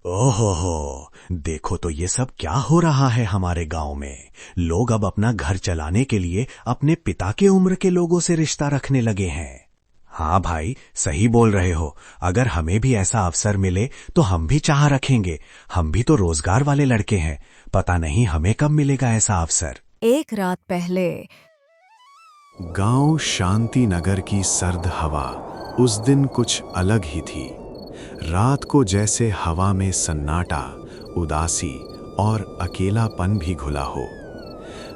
ओहो, देखो तो ये सब क्या हो रहा है हमारे गांव में। लोग अब अपना घर चलाने के लिए अपने पिता के उम्र के लोगों से रिश्ता रखने लगे हैं। हाँ भाई, सही बोल रहे हो। अगर हमें भी ऐसा अवसर मिले तो हम भी चाह रखेंगे। हम भी तो रोजगार वाले लड़के हैं, पता नहीं हमें कब मिलेगा ऐसा अवसर। एक रात पहले गांव शांति नगर की सर्द हवा उस दिन कुछ अलग ही थी। रात को जैसे हवा में सन्नाटा, उदासी और अकेलापन भी घुला हो।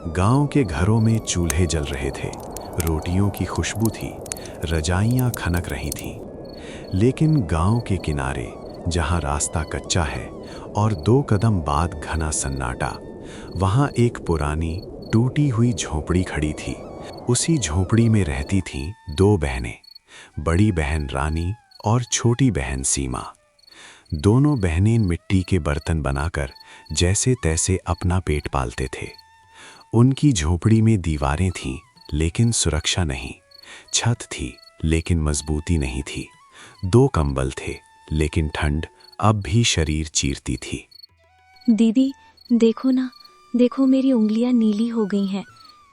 गांव के घरों में चूल्हे जल रहे थे, रोटियों की खुशबू थी, रजाइयां खनक रही थीं। लेकिन गांव के किनारे, जहां रास्ता कच्चा है और 2 कदम बाद घना सन्नाटा, वहां एक पुरानी टूटी हुई झोपड़ी खड़ी थी। उसी झोपड़ी में रहती थीं 2 बहनें, बड़ी बहन रानी और छोटी बहन सीमा। दोनों बहनें मिट्टी के बर्तन बनाकर जैसे तैसे अपना पेट पालते थे। उनकी झोपड़ी में दीवारें थीं लेकिन सुरक्षा नहीं, छत थी लेकिन मजबूती नहीं थी, 2 कंबल थे लेकिन ठंड अब भी शरीर चीरती थी। दीदी देखो ना, देखो मेरी उंगलियां नीली हो गई हैं।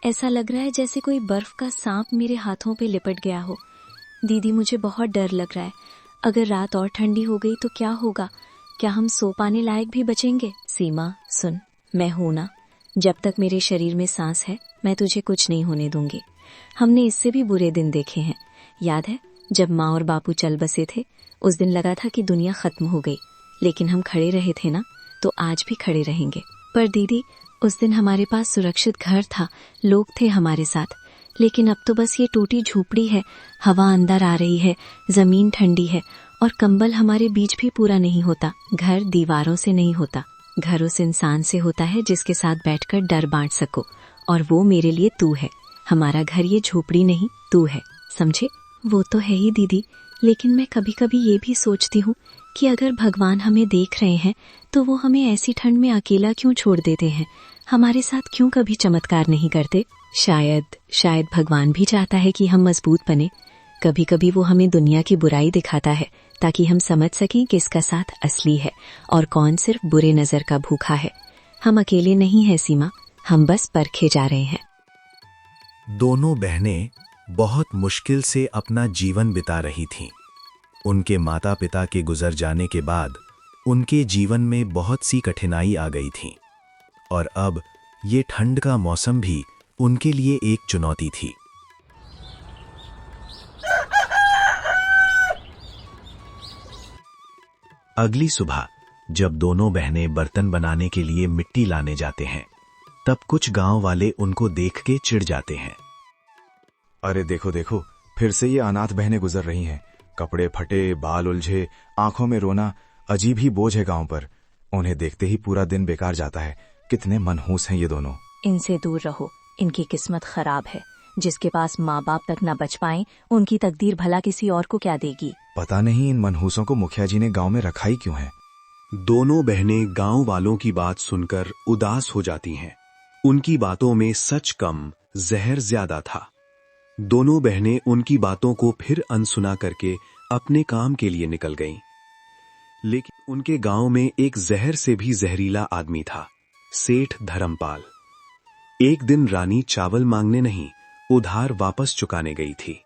ऐसा लग रहा है जैसे कोई बर्फ का सांप मेरे हाथों पे लिपट गया हो। दीदी मुझे बहुत डर लग रहा है। अगर रात और ठंडी हो गई तो क्या होगा? क्या हम सो पाने लायक भी बचेंगे? सीमा सुन, मैं हूं ना। जब तक मेरे शरीर में सांस है मैं तुझे कुछ नहीं होने दूंगी। हमने इससे भी बुरे दिन देखे हैं। याद है जब माँ और बापू चल बसे थे, उस दिन लगा था कि दुनिया खत्म हो गई, लेकिन हम खड़े रहे थे ना, तो आज भी खड़े रहेंगे। पर दीदी उस दिन हमारे पास सुरक्षित घर था, लोग थे हमारे साथ, लेकिन अब तो बस ये टूटी झोपड़ी है। हवा अंदर आ रही है, जमीन ठंडी है और कंबल हमारे बीच भी पूरा नहीं होता। घर दीवारों से नहीं होता, घर उस इंसान से होता है जिसके साथ बैठकर डर बांट सको, और वो मेरे लिए तू है। हमारा घर ये झोपड़ी नहीं, तू है, समझे? वो तो है ही दीदी, लेकिन मैं कभी कभी ये भी सोचती हूँ कि अगर भगवान हमें देख रहे हैं तो वो हमें ऐसी ठंड में अकेला क्यों छोड़ देते हैं? हमारे साथ क्यों कभी चमत्कार नहीं करते? शायद भगवान भी चाहता है कि हम मजबूत बने। कभी कभी वो हमें दुनिया की बुराई दिखाता है ताकि हम समझ सकें किसका साथ असली है और कौन सिर्फ बुरे नजर का भूखा है। हम अकेले नहीं हैं सीमा, हम बस परखे जा रहे हैं। दोनों बहनें बहुत मुश्किल से अपना जीवन बिता रही थीं। उनके माता पिता के गुजर जाने के बाद उनके जीवन में बहुत सी कठिनाई आ गई थी, और अब ये ठंड का मौसम भी उनके लिए एक चुनौती थी। अगली सुबह जब दोनों बहनें बर्तन बनाने के लिए मिट्टी लाने जाते हैं, तब कुछ गांव वाले उनको देख के चिढ़ जाते हैं। अरे देखो देखो, फिर से ये अनाथ बहनें गुजर रही हैं। कपड़े फटे, बाल उलझे, आंखों में रोना, अजीब ही बोझ है गांव पर। उन्हें देखते ही पूरा दिन बेकार जाता है। कितने मनहूस हैं ये दोनों। इनसे दूर रहो, इनकी किस्मत खराब है। जिसके पास माँ बाप तक न बच पाए, उनकी तकदीर भला किसी और को क्या देगी? पता नहीं इन मनहूसों को मुखिया जी ने गांव में रखा ही क्यों है। दोनों बहनें गांव वालों की बात सुनकर उदास हो जाती हैं। उनकी बातों में सच कम, जहर ज्यादा था। दोनों बहनें उनकी बातों को फिर अनसुना करके अपने काम के लिए निकल गईं। लेकिन उनके गांव में एक जहर से भी जहरीला आदमी था, सेठ धर्मपाल। एक दिन रानी चावल मांगने नहीं, उधार वापस चुकाने गई थी।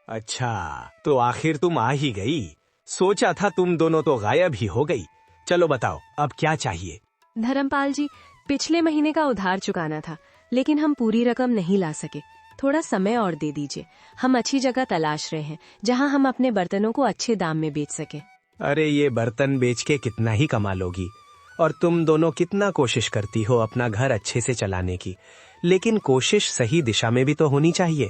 अच्छा, तो आखिर तुम आ ही गई। सोचा था तुम दोनों तो गायब ही हो गई। चलो बताओ, अब क्या चाहिए? धर्मपाल जी, पिछले महीने का उधार चुकाना था, लेकिन हम पूरी रकम नहीं ला सके। थोड़ा समय और दे दीजिए। हम अच्छी जगह तलाश रहे हैं जहां हम अपने बर्तनों को अच्छे दाम में बेच सके। अरे ये बर्तन बेच के कितना ही कमा लोगी, और तुम दोनों कितना कोशिश करती हो अपना घर अच्छे से चलाने की, लेकिन कोशिश सही दिशा में भी तो होनी चाहिए।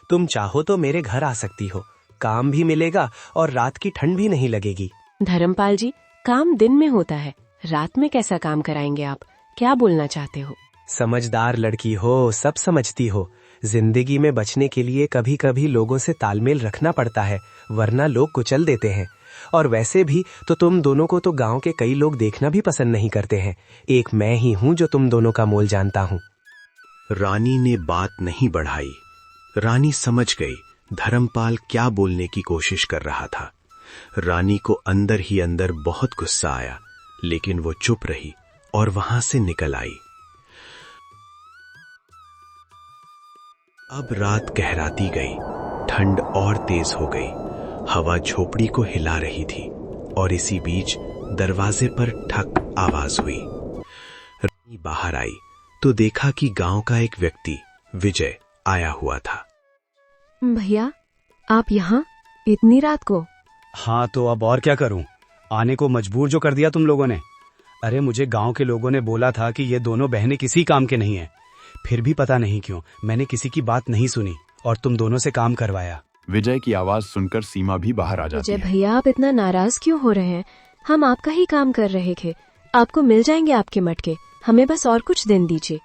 तुम चाहो तो मेरे घर आ सकती हो, काम भी मिलेगा और रात की ठंड भी नहीं लगेगी। धर्मपाल जी, काम दिन में होता है, रात में कैसा काम कराएंगे आप? क्या बोलना चाहते हो? समझदार लड़की हो, सब समझती हो। जिंदगी में बचने के लिए कभी कभी लोगों से तालमेल रखना पड़ता है, वरना लोग कुचल देते हैं। और वैसे भी तो तुम दोनों को तो गांव के कई लोग देखना भी पसंद नहीं करते हैं। एक मैं ही हूं जो तुम दोनों का मोल जानता हूं। रानी ने बात नहीं बढ़ाई। रानी समझ गई धर्मपाल क्या बोलने की कोशिश कर रहा था। रानी को अंदर ही अंदर बहुत गुस्सा आया, लेकिन वो चुप रही और वहां से निकल आई। अब रात गहराती गई, ठंड और तेज हो गई। हवा झोपड़ी को हिला रही थी और इसी बीच दरवाजे पर ठक आवाज हुई। रानी बाहर आई तो देखा कि गांव का एक व्यक्ति विजय आया हुआ था। भैया, आप यहाँ इतनी रात को? हाँ, तो अब और क्या करूं? आने को मजबूर जो कर दिया तुम लोगों ने। अरे मुझे गांव के लोगों ने बोला था कि ये दोनों बहनें किसी काम के नहीं हैं। फिर भी पता नहीं क्यों मैंने किसी की बात नहीं सुनी और तुम दोनों से काम करवाया। विजय की आवाज सुनकर सीमा भी बाहर आ जाती विजय है। भैया, आप इतना नाराज क्यों हो रहे हैं? हम आपका ही काम कर रहे थे। आपको मिल जाएंगे आपके मटके, हमें बस और कुछ दिन दीजिए।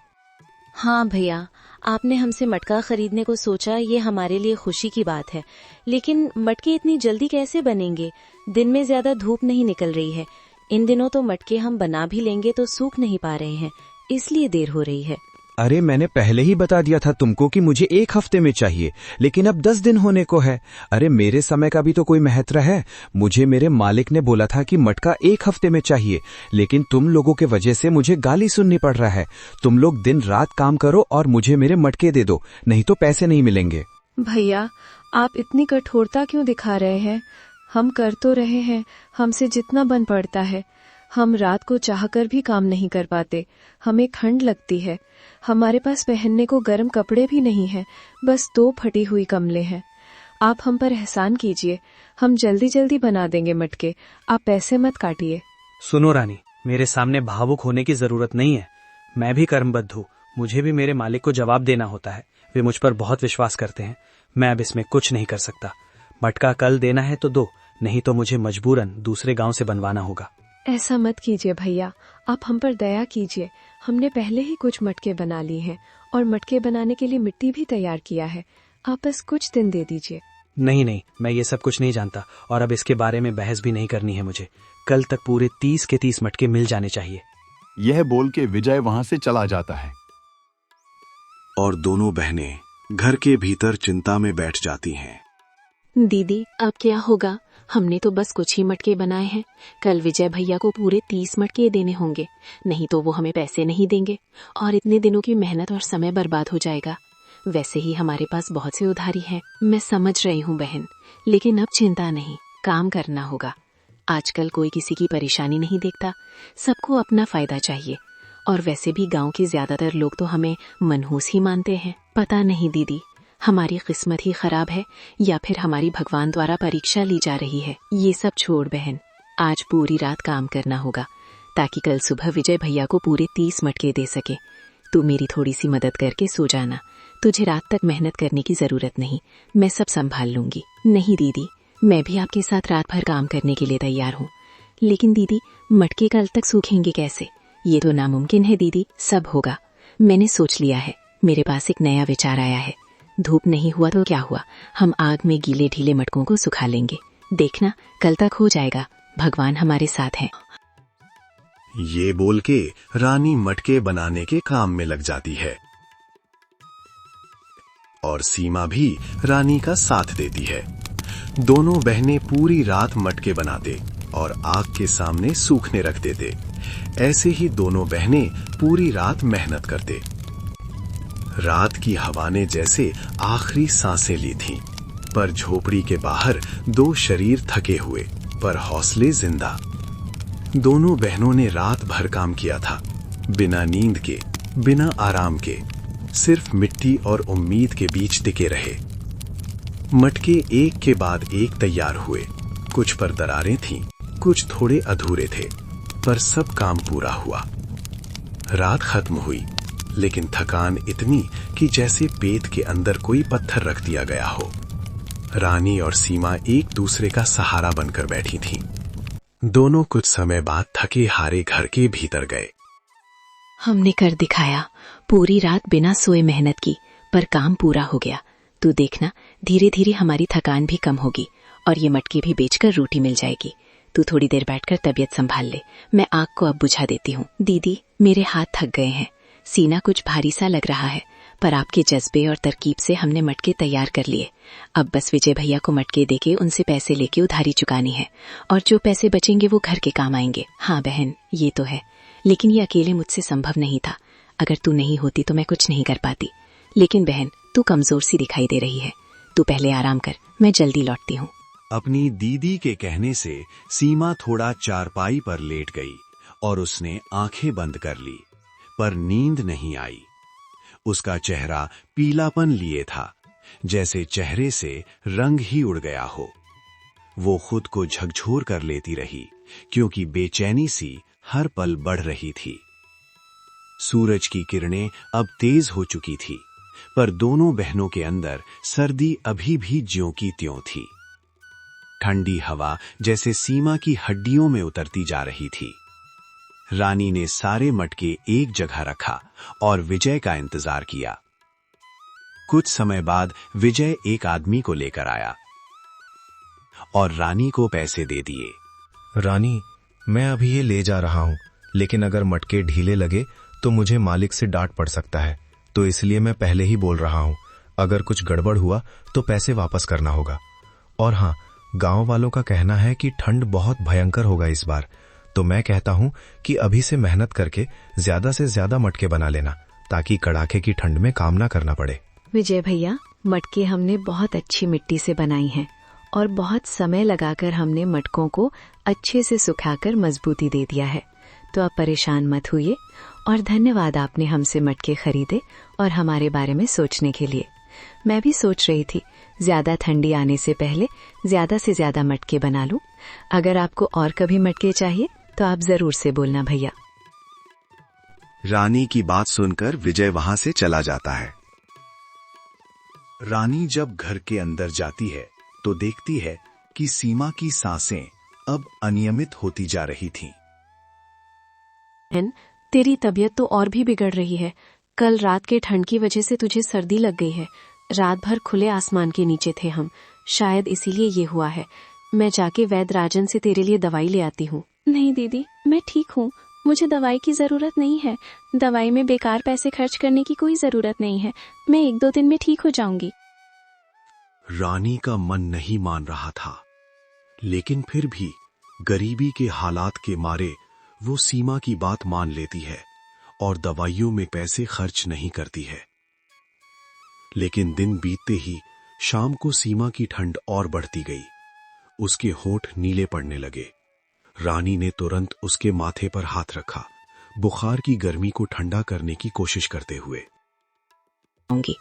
हाँ भैया, आपने हमसे मटका खरीदने को सोचा, ये हमारे लिए खुशी की बात है। लेकिन मटके इतनी जल्दी कैसे बनेंगे? दिन में ज्यादा धूप नहीं निकल रही है। इन दिनों तो मटके हम बना भी लेंगे तो सूख नहीं पा रहे हैं, इसलिए देर हो रही है। अरे मैंने पहले ही बता दिया था तुमको कि मुझे 1 हफ्ते में चाहिए, लेकिन अब 10 दिन होने को है। अरे मेरे समय का भी तो कोई महत्व है। मुझे मेरे मालिक ने बोला था कि मटका 1 हफ्ते में चाहिए, लेकिन तुम लोगों के वजह से मुझे गाली सुननी पड़ रहा है। तुम लोग दिन रात काम करो और मुझे मेरे मटके दे दो, नहीं तो पैसे नहीं मिलेंगे। भैया, आप इतनी कठोरता क्यों दिखा रहे हैं? हम कर तो रहे हैं, हमसे जितना बन पड़ता है। हम रात को चाहकर भी काम नहीं कर पाते, हमें ठंड लगती है। हमारे पास पहनने को गर्म कपड़े भी नहीं हैं, बस 2 फटी हुई कमले हैं। आप हम पर एहसान कीजिए, हम जल्दी जल्दी बना देंगे मटके, आप पैसे मत काटिए। सुनो रानी, मेरे सामने भावुक होने की जरूरत नहीं है। मैं भी कर्मबद्ध हूँ, मुझे भी मेरे मालिक को जवाब देना होता है। वे मुझ पर बहुत विश्वास करते हैं। मैं अब इसमें कुछ नहीं कर सकता। मटका कल देना है तो दो, नहीं तो मुझे मजबूरन दूसरे गांव से बनवाना होगा। ऐसा मत कीजिए भैया, आप हम पर दया कीजिए। हमने पहले ही कुछ मटके बना लिए हैं और मटके बनाने के लिए मिट्टी भी तैयार किया है। आप बस कुछ दिन दे दीजिए। नहीं नहीं, मैं ये सब कुछ नहीं जानता और अब इसके बारे में बहस भी नहीं करनी है मुझे। कल तक पूरे 30 के 30 मटके मिल जाने चाहिए। यह बोल के विजय वहां से चला जाता है और दोनों बहनें घर के भीतर चिंता में बैठ जाती हैं। दीदी, अब क्या होगा? हमने तो बस कुछ ही मटके बनाए हैं। कल विजय भैया को पूरे 30 मटके देने होंगे, नहीं तो वो हमें पैसे नहीं देंगे और इतने दिनों की मेहनत और समय बर्बाद हो जाएगा। वैसे ही हमारे पास बहुत से उधारी है। मैं समझ रही हूँ बहन, लेकिन अब चिंता नहीं, काम करना होगा। आजकल कोई किसी की परेशानी नहीं देखता, सबको अपना फायदा चाहिए। और वैसे भी गांव के ज्यादातर लोग तो हमें मनहूस ही मानते हैं। पता नहीं दीदी, हमारी किस्मत ही खराब है या फिर हमारी भगवान द्वारा परीक्षा ली जा रही है। ये सब छोड़ बहन, आज पूरी रात काम करना होगा ताकि कल सुबह विजय भैया को पूरे 30 मटके दे सके। तू मेरी थोड़ी सी मदद करके सो जाना। तुझे रात तक मेहनत करने की जरूरत नहीं, मैं सब संभाल लूंगी। नहीं दीदी, मैं भी आपके साथ रात भर काम करने के लिए तैयार हूँ, लेकिन दीदी मटके कल तक सूखेंगे कैसे? ये तो नामुमकिन है दीदी। सब होगा, मैंने सोच लिया है। मेरे पास एक नया विचार आया है। धूप नहीं हुआ तो क्या हुआ, हम आग में गीले ढीले मटकों को सुखा लेंगे। देखना, कल तक हो जाएगा, भगवान हमारे साथ हैं। ये बोल के रानी मटके बनाने के काम में लग जाती है और सीमा भी रानी का साथ देती है। दोनों बहनें पूरी रात मटके बनाते और आग के सामने सूखने रख देते। ऐसे ही दोनों बहनें पूरी रात मेहनत करते। रात की हवा ने जैसे आखिरी सांसें ली थीं, पर झोपड़ी के बाहर 2 शरीर थके हुए पर हौसले जिंदा। दोनों बहनों ने रात भर काम किया था, बिना नींद के, बिना आराम के, सिर्फ मिट्टी और उम्मीद के बीच टिके रहे। मटके एक के बाद एक तैयार हुए। कुछ पर दरारें थीं, कुछ थोड़े अधूरे थे, पर सब काम पूरा हुआ। रात खत्म हुई, लेकिन थकान इतनी कि जैसे पेट के अंदर कोई पत्थर रख दिया गया हो। रानी और सीमा एक दूसरे का सहारा बनकर बैठी थीं। दोनों कुछ समय बाद थके हारे घर के भीतर गए। हमने कर दिखाया, पूरी रात बिना सोए मेहनत की, पर काम पूरा हो गया। तू देखना, धीरे धीरे हमारी थकान भी कम होगी और ये मटके भी बेचकर रोटी मिल जाएगी। तू थोड़ी देर बैठकर तबीयत संभाल ले, मैं आग को अब बुझा देती हूँ। दीदी, मेरे हाथ थक गए हैं, सीना कुछ भारी सा लग रहा है, पर आपके जज्बे और तरकीब से हमने मटके तैयार कर लिए। अब बस विजय भैया को मटके देके उनसे पैसे लेके उधारी चुकानी है, और जो पैसे बचेंगे वो घर के काम आएंगे। हाँ बहन, ये तो है, लेकिन ये अकेले मुझसे संभव नहीं था। अगर तू नहीं होती तो मैं कुछ नहीं कर पाती। लेकिन बहन, तू कमजोर सी दिखाई दे रही है, तू पहले आराम कर, मैं जल्दी लौटती हूँ। अपनी दीदी के कहने से सीमा थोड़ा चारपाई पर लेट गई और उसने आंखें बंद कर ली, पर नींद नहीं आई। उसका चेहरा पीलापन लिए था, जैसे चेहरे से रंग ही उड़ गया हो। वो खुद को झकझोर कर लेती रही, क्योंकि बेचैनी सी हर पल बढ़ रही थी। सूरज की किरणें अब तेज हो चुकी थी, पर दोनों बहनों के अंदर सर्दी अभी भी ज्यों की त्यों थी। ठंडी हवा जैसे सीमा की हड्डियों में उतरती जा रही थी। रानी ने सारे मटके एक जगह रखा और विजय का इंतजार किया। कुछ समय बाद विजय एक आदमी को लेकर आया और रानी को पैसे दे दिए। रानी, मैं अभी ये ले जा रहा हूं, लेकिन अगर मटके ढीले लगे तो मुझे मालिक से डांट पड़ सकता है, तो इसलिए मैं पहले ही बोल रहा हूं, अगर कुछ गड़बड़ हुआ तो पैसे वापस करना होगा। और हाँ, गांव वालों का कहना है कि ठंड बहुत भयंकर होगा इस बार, तो मैं कहता हूं कि अभी से मेहनत करके ज्यादा से ज्यादा मटके बना लेना, ताकि कड़ाके की ठंड में काम ना करना पड़े। विजय भैया, मटके हमने बहुत अच्छी मिट्टी से बनाई हैं और बहुत समय लगाकर हमने मटकों को अच्छे से सुखाकर मजबूती दे दिया है, तो आप परेशान मत होइए। और धन्यवाद, आपने हमसे मटके खरीदे और हमारे बारे में सोचने के लिए। मैं भी सोच रही थी ज्यादा ठंडी आने से पहले ज्यादा से ज्यादा मटके बना लूं। अगर आपको और कभी मटके चाहिए तो आप जरूर से बोलना भैया। रानी की बात सुनकर विजय वहां से चला जाता है। रानी जब घर के अंदर जाती है तो देखती है कि सीमा की सांसें अब अनियमित होती जा रही थीं। तेरी तबीयत तो और भी बिगड़ रही है। कल रात के ठंड की वजह से तुझे सर्दी लग गई है। रात भर खुले आसमान के नीचे थे हम, शायद इसीलिए ये हुआ है। मैं जाके वैद्य राजन से तेरे लिए दवाई ले आती हूँ। नहीं दीदी, मैं ठीक हूँ, मुझे दवाई की जरूरत नहीं है। दवाई में बेकार पैसे खर्च करने की कोई जरूरत नहीं है। मैं 1-2 दिन में ठीक हो जाऊंगी। रानी का मन नहीं मान रहा था, लेकिन फिर भी गरीबी के हालात के मारे वो सीमा की बात मान लेती है और दवाइयों में पैसे खर्च नहीं करती है। लेकिन दिन बीतते ही शाम को सीमा की ठंड और बढ़ती गई। उसके होंठ नीले पड़ने लगे। रानी ने तुरंत उसके माथे पर हाथ रखा, बुखार की गर्मी को ठंडा करने की कोशिश करते हुए।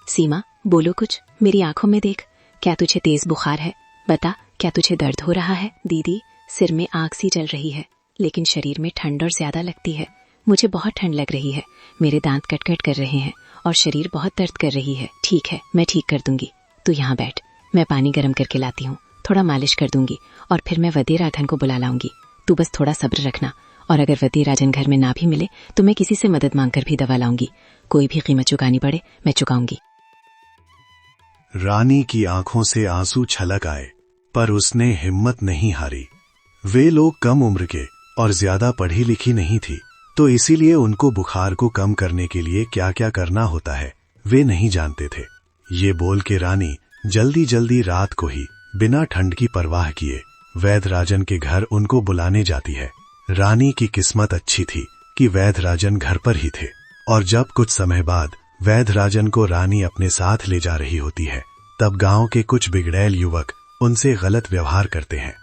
सीमा, बोलो कुछ, मेरी आंखों में देख, क्या तुझे तेज बुखार है? बता, क्या तुझे दर्द हो रहा है? दीदी, सिर में आग सी जल रही है, लेकिन शरीर में ठंड और ज्यादा लगती है। मुझे बहुत ठंड लग रही है, मेरे दांत कट-कट कर रहे हैं और शरीर बहुत दर्द कर रही है। ठीक है, मैं ठीक कर दूंगी, तू यहाँ बैठ, मैं पानी गर्म करके लाती हूँ, थोड़ा मालिश कर दूंगी और फिर मैं वदे राजन को बुला लाऊंगी। तू बस थोड़ा सब्र रखना, और अगर वदे राजन घर में ना भी मिले तो मैं किसी से मदद मांगकर भी दवा लाऊंगी। कोई भी कीमत चुकानी पड़े मैं चुकाऊंगी। रानी की आंखों से आंसू छलक आए, पर उसने हिम्मत नहीं हारी। वे लोग कम उम्र के और ज्यादा पढ़ी लिखी नहीं थी, तो इसीलिए उनको बुखार को कम करने के लिए क्या क्या करना होता है वे नहीं जानते थे। ये बोल के रानी जल्दी जल्दी रात को ही बिना ठंड की परवाह किए वैद्य राजन के घर उनको बुलाने जाती है। रानी की किस्मत अच्छी थी कि वैद्य राजन घर पर ही थे, और जब कुछ समय बाद वैद्य राजन को रानी अपने साथ ले जा रही होती है, तब गांव के कुछ बिगड़ैल युवक उनसे गलत व्यवहार करते हैं।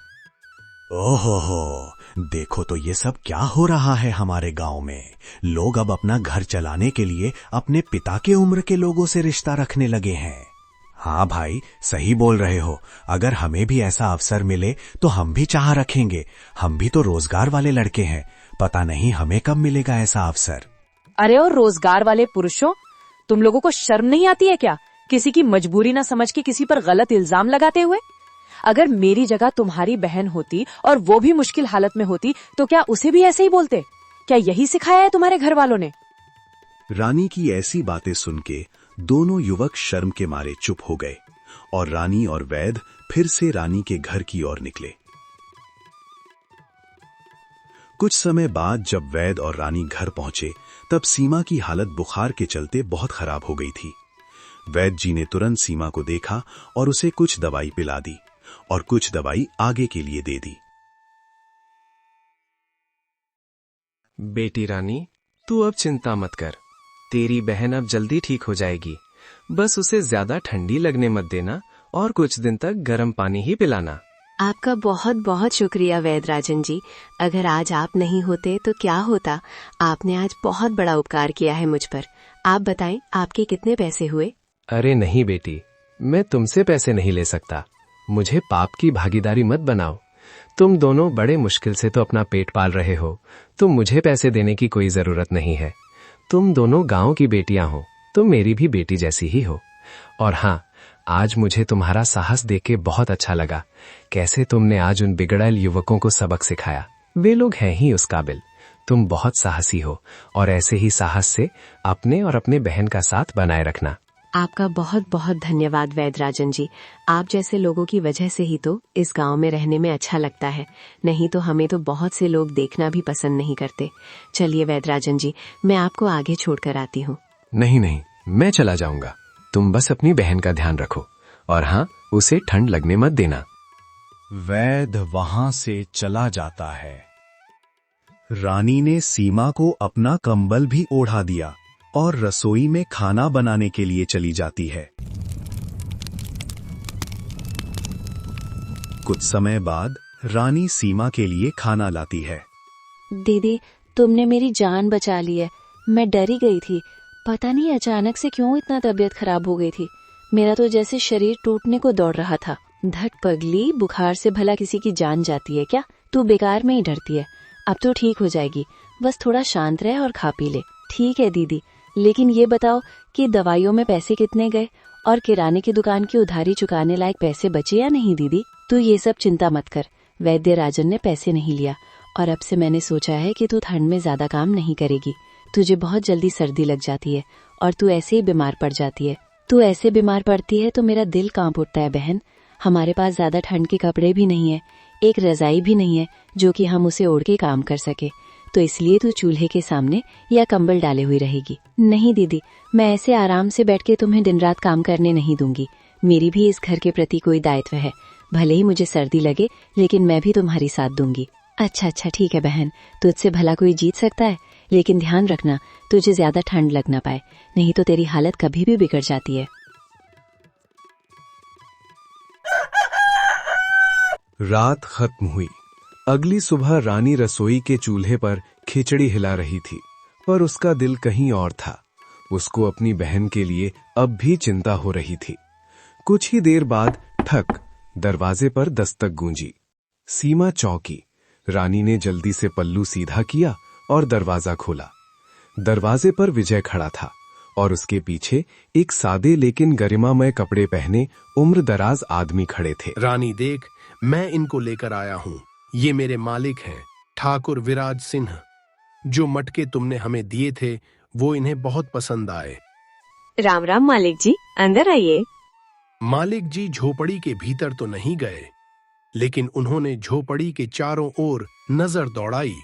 ओहो, देखो तो ये सब क्या हो रहा है हमारे गांव में। लोग अब अपना घर चलाने के लिए अपने पिता के उम्र के लोगों से रिश्ता रखने लगे हैं। हाँ भाई, सही बोल रहे हो। अगर हमें भी ऐसा अवसर मिले तो हम भी चाह रखेंगे। हम भी तो रोजगार वाले लड़के हैं, पता नहीं हमें कब मिलेगा ऐसा अवसर। अरे और रोजगार वाले पुरुषों, तुम लोगों को शर्म नहीं आती है क्या, किसी की मजबूरी ना समझ के किसी पर गलत इल्जाम लगाते हुए? अगर मेरी जगह तुम्हारी बहन होती और वो भी मुश्किल हालत में होती तो क्या उसे भी ऐसे ही बोलते? क्या यही सिखाया है तुम्हारे घर वालों ने? रानी की ऐसी बातें सुन के दोनों युवक शर्म के मारे चुप हो गए और रानी और वैद्य फिर से रानी के घर की ओर निकले। कुछ समय बाद जब वैद्य और रानी घर पहुंचे, तब सीमा की हालत बुखार के चलते बहुत खराब हो गई थी। वैद्य जी ने तुरंत सीमा को देखा और उसे कुछ दवाई पिला दी और कुछ दवाई आगे के लिए दे दी। बेटी रानी, तू अब चिंता मत कर। तेरी बहन अब जल्दी ठीक हो जाएगी। बस उसे ज्यादा ठंडी लगने मत देना और कुछ दिन तक गर्म पानी ही पिलाना। आपका बहुत बहुत शुक्रिया वैद्य राजन जी। अगर आज आप नहीं होते तो क्या होता। आपने आज बहुत बड़ा उपकार किया है मुझ पर। आप बताएं, आपके कितने पैसे हुए? अरे नहीं बेटी, मैं तुमसे पैसे नहीं ले सकता। मुझे पाप की भागीदारी मत बनाओ। तुम दोनों बड़े मुश्किल से तो अपना पेट पाल रहे हो, तो मुझे पैसे देने की कोई जरूरत नहीं है। तुम दोनों गांव की बेटियां हो, तो मेरी भी बेटी जैसी ही हो। और हाँ, आज मुझे तुम्हारा साहस देख के बहुत अच्छा लगा। कैसे तुमने आज उन बिगड़ैल युवकों को सबक सिखाया। वे लोग हैं ही उस काबिल। तुम बहुत साहसी हो और ऐसे ही साहस से अपने और अपने बहन का साथ बनाए रखना। आपका बहुत बहुत धन्यवाद वैद्य राजन जी। आप जैसे लोगों की वजह से ही तो इस गांव में रहने में अच्छा लगता है, नहीं तो हमें तो बहुत से लोग देखना भी पसंद नहीं करते। चलिए वैद्य राजन जी, मैं आपको आगे छोड़कर आती हूँ। नहीं नहीं, मैं चला जाऊंगा। तुम बस अपनी बहन का ध्यान रखो और हाँ, उसे ठंड लगने मत देना। वैद्य वहां से चला जाता है। रानी ने सीमा को अपना कंबल भी ओढ़ा दिया और रसोई में खाना बनाने के लिए चली जाती है। कुछ समय बाद रानी सीमा के लिए खाना लाती है। दीदी, तुमने मेरी जान बचा ली है। मैं डरी गई थी। पता नहीं अचानक से क्यों इतना तबीयत खराब हो गई थी। मेरा तो जैसे शरीर टूटने को दौड़ रहा था। धट पगली, बुखार से भला किसी की जान जाती है क्या? तू बेकार में ही डरती है। अब तो ठीक हो जाएगी। बस थोड़ा शांत रह और खा पी ले। ठीक है दीदी, लेकिन ये बताओ कि दवाइयों में पैसे कितने गए और किराने की दुकान की उधारी चुकाने लायक पैसे बचे या नहीं? दीदी, तू ये सब चिंता मत कर। वैद्य राजन ने पैसे नहीं लिया और अब से मैंने सोचा है कि तू ठंड में ज्यादा काम नहीं करेगी। तुझे बहुत जल्दी सर्दी लग जाती है और तू ऐसे ही बीमार पड़ जाती है। तू ऐसे बीमार पड़ती है तो मेरा दिल कांप उठता है बहन। हमारे पास ज्यादा ठंड के कपड़े भी नहीं है, एक रजाई भी नहीं है जो कि हम उसे ओढ़ के काम कर सके। तो इसलिए तू चूल्हे के सामने या कंबल डाले हुई रहेगी। नहीं दीदी, मैं ऐसे आराम से बैठ के तुम्हें दिन रात काम करने नहीं दूंगी। मेरी भी इस घर के प्रति कोई दायित्व है। भले ही मुझे सर्दी लगे, लेकिन मैं भी तुम्हारी साथ दूंगी। अच्छा अच्छा, ठीक है बहन, तुझसे भला कोई जीत सकता है। लेकिन ध्यान रखना, तुझे ज्यादा ठंड लग ना पाए, नहीं तो तेरी हालत कभी भी बिगड़ जाती है। रात खत्म हुई। अगली सुबह रानी रसोई के चूल्हे पर खिचड़ी हिला रही थी, पर उसका दिल कहीं और था। उसको अपनी बहन के लिए अब भी चिंता हो रही थी। कुछ ही देर बाद ठक, दरवाजे पर दस्तक गूंजी। सीमा चौंकी। रानी ने जल्दी से पल्लू सीधा किया और दरवाजा खोला। दरवाजे पर विजय खड़ा था और उसके पीछे एक सादे लेकिन गरिमामय कपड़े पहने उम्रदराज आदमी खड़े थे। रानी देख, मैं इनको लेकर आया हूँ। ये मेरे मालिक हैं, ठाकुर विराज सिंह। जो मटके तुमने हमें दिए थे वो इन्हें बहुत पसंद आए। राम राम मालिक जी, अंदर आइए। मालिक जी झोपड़ी के भीतर तो नहीं गए, लेकिन उन्होंने झोपड़ी के चारों ओर नजर दौड़ाई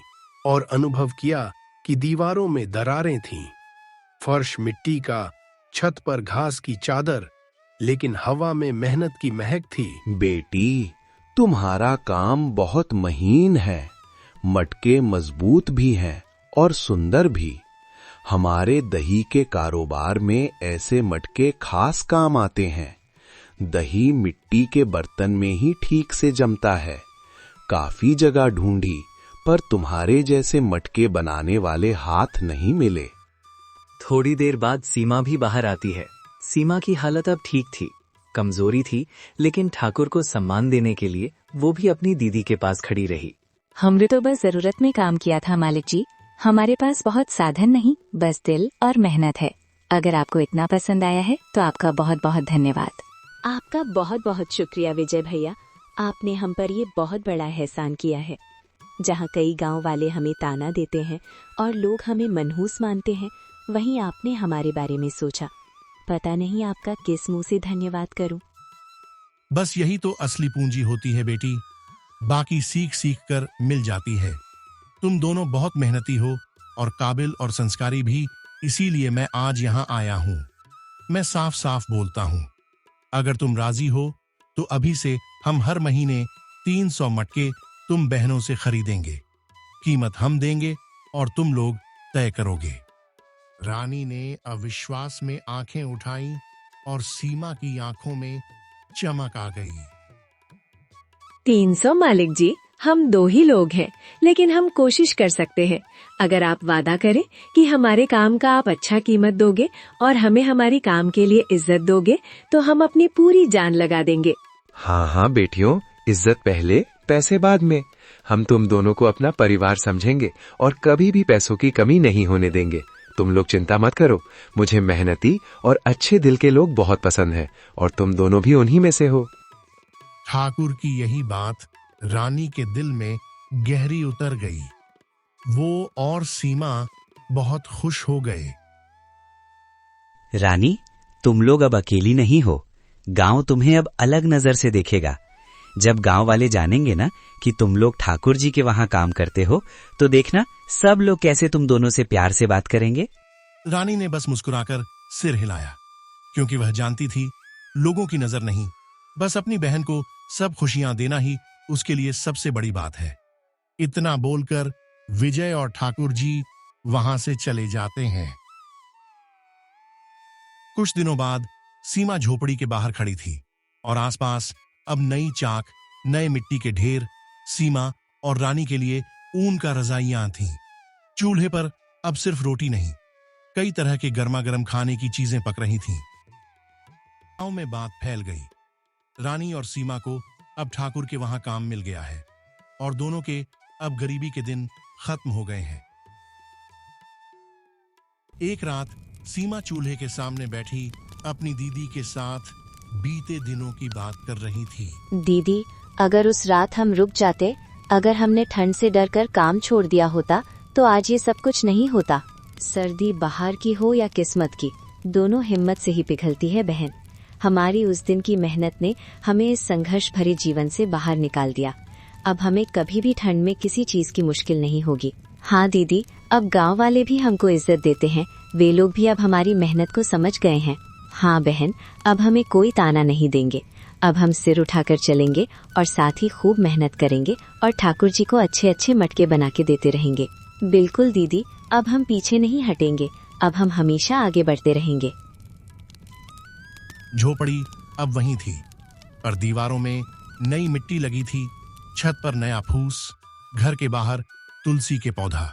और अनुभव किया कि दीवारों में दरारें थीं, फर्श मिट्टी का, छत पर घास की चादर, लेकिन हवा में मेहनत की महक थी। बेटी, तुम्हारा काम बहुत महीन है। मटके मजबूत भी हैं और सुंदर भी। हमारे दही के कारोबार में ऐसे मटके खास काम आते हैं। दही मिट्टी के बर्तन में ही ठीक से जमता है। काफी जगह ढूंढी, पर तुम्हारे जैसे मटके बनाने वाले हाथ नहीं मिले। थोड़ी देर बाद सीमा भी बाहर आती है। सीमा की हालत अब ठीक थी। कमजोरी थी, लेकिन ठाकुर को सम्मान देने के लिए वो भी अपनी दीदी के पास खड़ी रही। हमने तो बस जरूरत में काम किया था मालिक जी। हमारे पास बहुत साधन नहीं, बस दिल और मेहनत है। अगर आपको इतना पसंद आया है तो आपका बहुत बहुत धन्यवाद। आपका बहुत बहुत शुक्रिया विजय भैया। आपने हम पर ये बहुत बड़ा एहसान किया है। जहाँ कई गांव वाले हमें ताना देते हैं और लोग हमें मनहूस मानते हैं, वहीं आपने हमारे बारे में सोचा। पता नहीं आपका किस मुंह से धन्यवाद करूं। बस यही तो असली पूंजी होती है बेटी, बाकी सीख सीख कर मिल जाती है। तुम दोनों बहुत मेहनती हो और काबिल और संस्कारी भी, इसीलिए मैं आज यहाँ आया हूँ। मैं साफ साफ बोलता हूं, अगर तुम राजी हो तो अभी से हम हर महीने 300 मटके तुम बहनों से खरीदेंगे। कीमत हम देंगे और तुम लोग तय करोगे। रानी ने अविश्वास में आंखें उठाई और सीमा की आंखों में चमक आ गई। 300 मालिक जी, हम 2 ही लोग हैं, लेकिन हम कोशिश कर सकते हैं। अगर आप वादा करें कि हमारे काम का आप अच्छा कीमत दोगे और हमें हमारी काम के लिए इज्जत दोगे, तो हम अपनी पूरी जान लगा देंगे। हाँ हाँ बेटियों, इज्जत पहले पैसे बाद में। हम तुम दोनों को अपना परिवार समझेंगे और कभी भी पैसों की कमी नहीं होने देंगे। तुम लोग चिंता मत करो, मुझे मेहनती और अच्छे दिल के लोग बहुत पसंद हैं और तुम दोनों भी उन्हीं में से हो। ठाकुर की यही बात रानी के दिल में गहरी उतर गई। वो और सीमा बहुत खुश हो गए। रानी, तुम लोग अब अकेली नहीं हो। गांव तुम्हें अब अलग नजर से देखेगा। जब गांव वाले जानेंगे ना कि तुम लोग ठाकुर जी के वहां काम करते हो, तो देखना सब लोग कैसे तुम दोनों से प्यार से बात करेंगे। रानी ने बस मुस्कुराकर सिर हिलाया, क्योंकि वह जानती थी लोगों की नजर नहीं, बस अपनी बहन को सब खुशियां देना ही उसके लिए सबसे बड़ी बात है। इतना बोलकर विजय और ठाकुर जी वहां से चले जाते हैं। कुछ दिनों बाद सीमा झोपड़ी के बाहर खड़ी थी और आसपास अब नई चाक, नए मिट्टी के ढेर, सीमा और रानी के लिए ऊन का रजाइयां थीं। चूल्हे पर अब सिर्फ रोटी नहीं, कई तरह के गर्मा गर्म खाने की चीजें पक रही थीं। गांव में बात फैल गई। रानी और सीमा को अब ठाकुर के वहां काम मिल गया है और दोनों के अब गरीबी के दिन खत्म हो गए हैं। एक रात सीमा चूल्हे के सामने बैठी अपनी दीदी के साथ बीते दिनों की बात कर रही थी। दीदी, अगर उस रात हम रुक जाते, अगर हमने ठंड से डरकर काम छोड़ दिया होता, तो आज ये सब कुछ नहीं होता। सर्दी बाहर की हो या किस्मत की, दोनों हिम्मत से ही पिघलती है बहन। हमारी उस दिन की मेहनत ने हमें इस संघर्ष भरे जीवन से बाहर निकाल दिया। अब हमें कभी भी ठंड में किसी चीज की मुश्किल नहीं होगी। हाँ दीदी, अब गांव वाले भी हमको इज्जत देते हैं। वे लोग भी अब हमारी मेहनत को समझ गए हैं। हाँ बहन, अब हमें कोई ताना नहीं देंगे। अब हम सिर उठाकर चलेंगे और साथ ही खूब मेहनत करेंगे और ठाकुर जी को अच्छे अच्छे मटके बना के देते रहेंगे। बिल्कुल दीदी, अब हम पीछे नहीं हटेंगे। अब हम हमेशा आगे बढ़ते रहेंगे। झोपड़ी अब वहीं थी, पर दीवारों में नई मिट्टी लगी थी, छत पर नया फूस, घर के बाहर तुलसी के पौधा।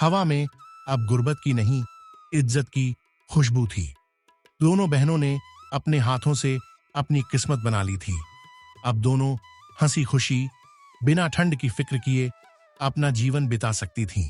हवा में अब गुर्बत की नहीं, इज्जत की खुशबू थी। दोनों बहनों ने अपने हाथों से अपनी किस्मत बना ली थी। अब दोनों हंसी खुशी, बिना ठंड की फिक्र किए अपना जीवन बिता सकती थीं।